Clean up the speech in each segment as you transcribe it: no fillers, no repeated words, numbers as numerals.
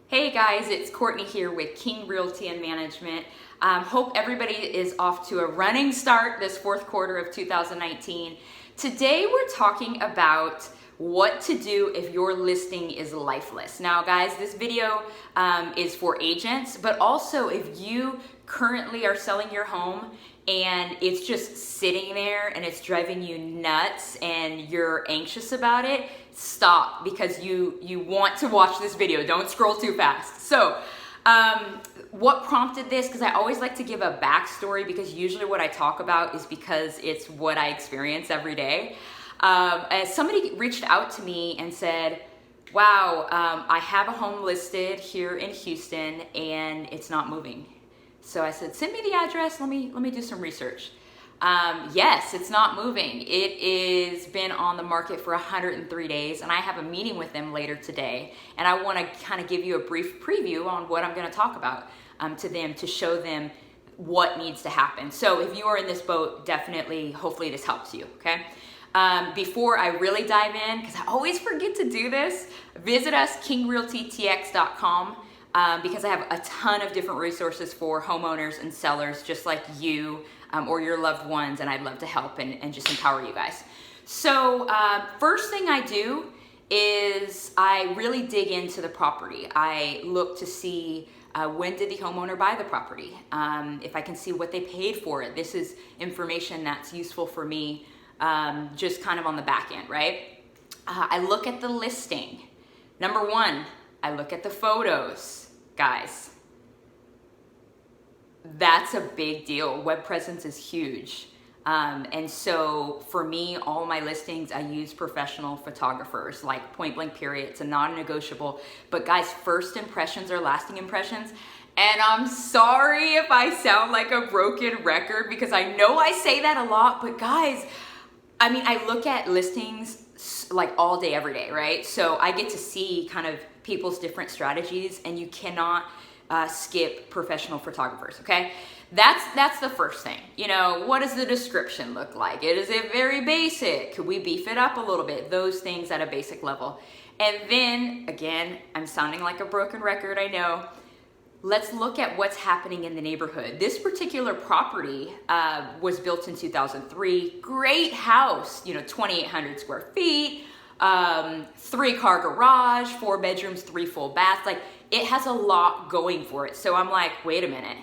Hey guys, it's Courtney here with King Realty and Management. Hope everybody is off to a running start this fourth quarter of 2019. Today we're talking about what to do if your listing is lifeless. Now guys, this video is for agents, but also if you currently are selling your home and it's just sitting there and it's driving you nuts and you're anxious about it, stop, because you want to watch this video. Don't scroll too fast. So what prompted this? Because I always like to give a backstory, because usually what I talk about is because it's what I experience every day. As somebody reached out to me and said, wow, I have a home listed here in Houston and it's not moving. So I said, send me the address. Let me do some research. Yes, it's not moving. It is been on the market for 103 days, and I have a meeting with them later today. And I want to kind of give you a brief preview on what I'm going to talk about to them, to show them what needs to happen. So if you are in this boat, definitely, hopefully this helps you, okay? Before I really dive in, because I always forget to do this, visit us, kingrealtytx.com. Because I have a ton of different resources for homeowners and sellers just like you or your loved ones, and I'd love to help and just empower you guys. So first thing I do is I really dig into the property. I look to see when did the homeowner buy the property, if I can see what they paid for it. This is information that's useful for me just kind of on the back end, right? I look at the listing. Number one, I look at the photos. Guys, that's a big deal. Web presence is huge. And so for me, all my listings, I use professional photographers, like point blank period. It's a non-negotiable. But guys, first impressions are lasting impressions. And I'm sorry if I sound like a broken record, because I know I say that a lot, but guys, I mean, I look at listings like all day, every day, right? So I get to see kind of people's different strategies, and you cannot skip professional photographers, okay? That's the first thing. You know, what does the description look like? Is it very basic? Could we beef it up a little bit? Those things at a basic level. And then, again, I'm sounding like a broken record, I know. Let's look at what's happening in the neighborhood. This particular property was built in 2003. Great house, you know, 2,800 square feet, 3-car garage, 4 bedrooms, 3 full baths. Like, it has a lot going for it. So I'm like, wait a minute.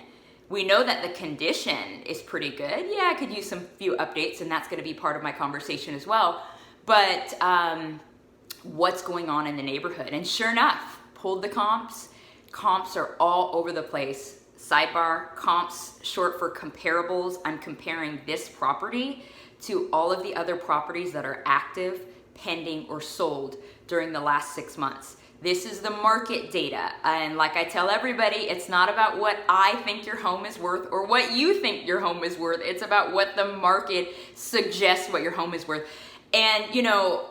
We know that the condition is pretty good. Yeah, I could use some few updates, and that's going to be part of my conversation as well. But what's going on in the neighborhood? And sure enough, pulled the comps. Comps are all over the place. Sidebar, comps short for comparables. I'm comparing this property to all of the other properties that are active, pending, or sold during the last 6 months. This is the market data. And like I tell everybody, it's not about what I think your home is worth or what you think your home is worth. It's about what the market suggests what your home is worth. And you know,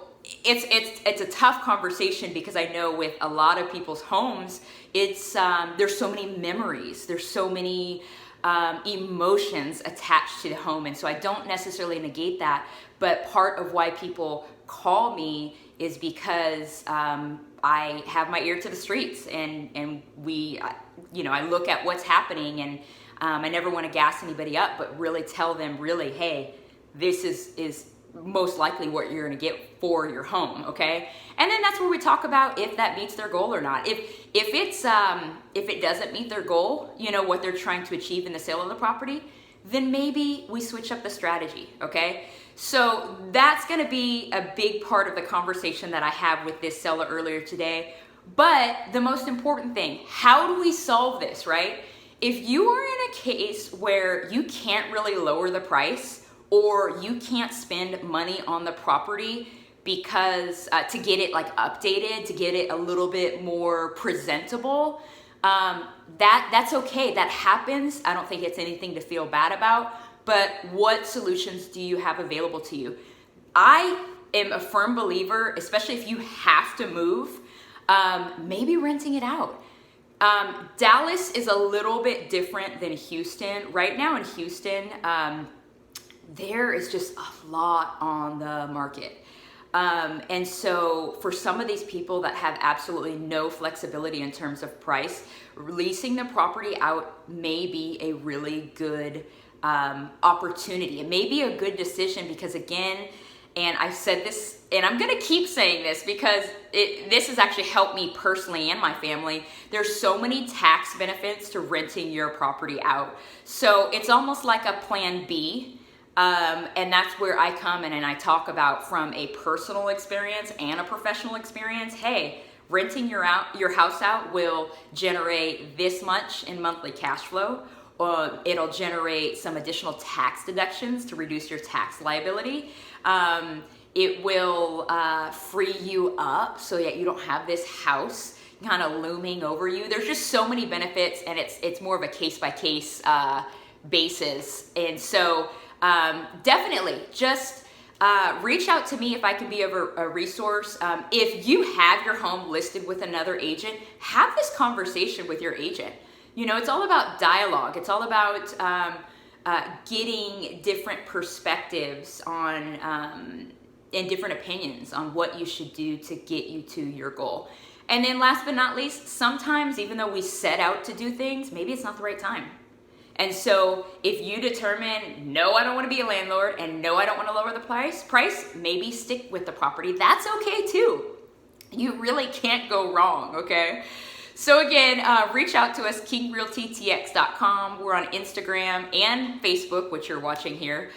it's a tough conversation, because I know with a lot of people's homes, it's there's so many memories, there's so many emotions attached to the home, and so I don't necessarily negate that. But part of why people call me is because I have my ear to the streets, and we, you know, I look at what's happening, and I never want to gas anybody up, but really tell them, really, hey, this is most likely what you're going to get for your home, okay? And then that's where we talk about if that meets their goal or not. If it doesn't meet their goal, you know, what they're trying to achieve in the sale of the property, then maybe we switch up the strategy, okay? So that's going to be a big part of the conversation that I have with this seller earlier today. But the most important thing, how do we solve this, right? If you are in a case where you can't really lower the price, or you can't spend money on the property because to get it like updated, to get it a little bit more presentable, that's okay. That happens. I don't think it's anything to feel bad about. But what solutions do you have available to you? I am a firm believer, especially if you have to move, maybe renting it out. Dallas is a little bit different than Houston. Right now in Houston, there is just a lot on the market. And so for some of these people that have absolutely no flexibility in terms of price, leasing the property out may be a really good opportunity. It may be a good decision because, again, and I've said this, and I'm gonna keep saying this because this has actually helped me personally and my family. There's so many tax benefits to renting your property out. So it's almost like a plan B. And that's where I come in and I talk about, from a personal experience and a professional experience, hey, renting your house out will generate this much in monthly cash flow. It'll generate some additional tax deductions to reduce your tax liability. It will free you up so that you don't have this house kind of looming over you. There's just so many benefits, and it's more of a case-by-case basis. And so definitely just reach out to me if I can be of a resource. If you have your home listed with another agent, have this conversation with your agent. You know, it's all about dialogue. It's all about getting different perspectives on and different opinions on what you should do to get you to your goal. And then last but not least, sometimes even though we set out to do things, maybe it's not the right time. And so if you determine, no, I don't want to be a landlord, and no, I don't want to lower the price, maybe stick with the property. That's okay too. You really can't go wrong, okay? So again, reach out to us, kingrealtytx.com. We're on Instagram and Facebook, which you're watching here,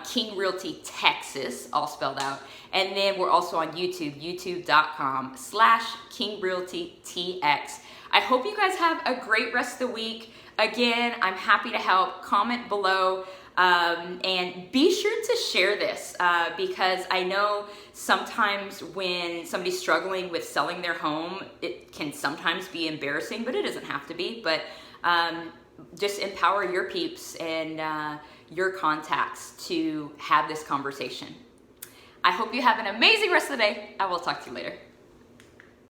King Realty Texas, all spelled out. And then we're also on YouTube, youtube.com/kingrealtytx. I hope you guys have a great rest of the week. Again, I'm happy to help. Comment below. And be sure to share this because I know sometimes when somebody's struggling with selling their home, it can sometimes be embarrassing, but it doesn't have to be. But just empower your peeps and your contacts to have this conversation. I hope you have an amazing rest of the day. I will talk to you later.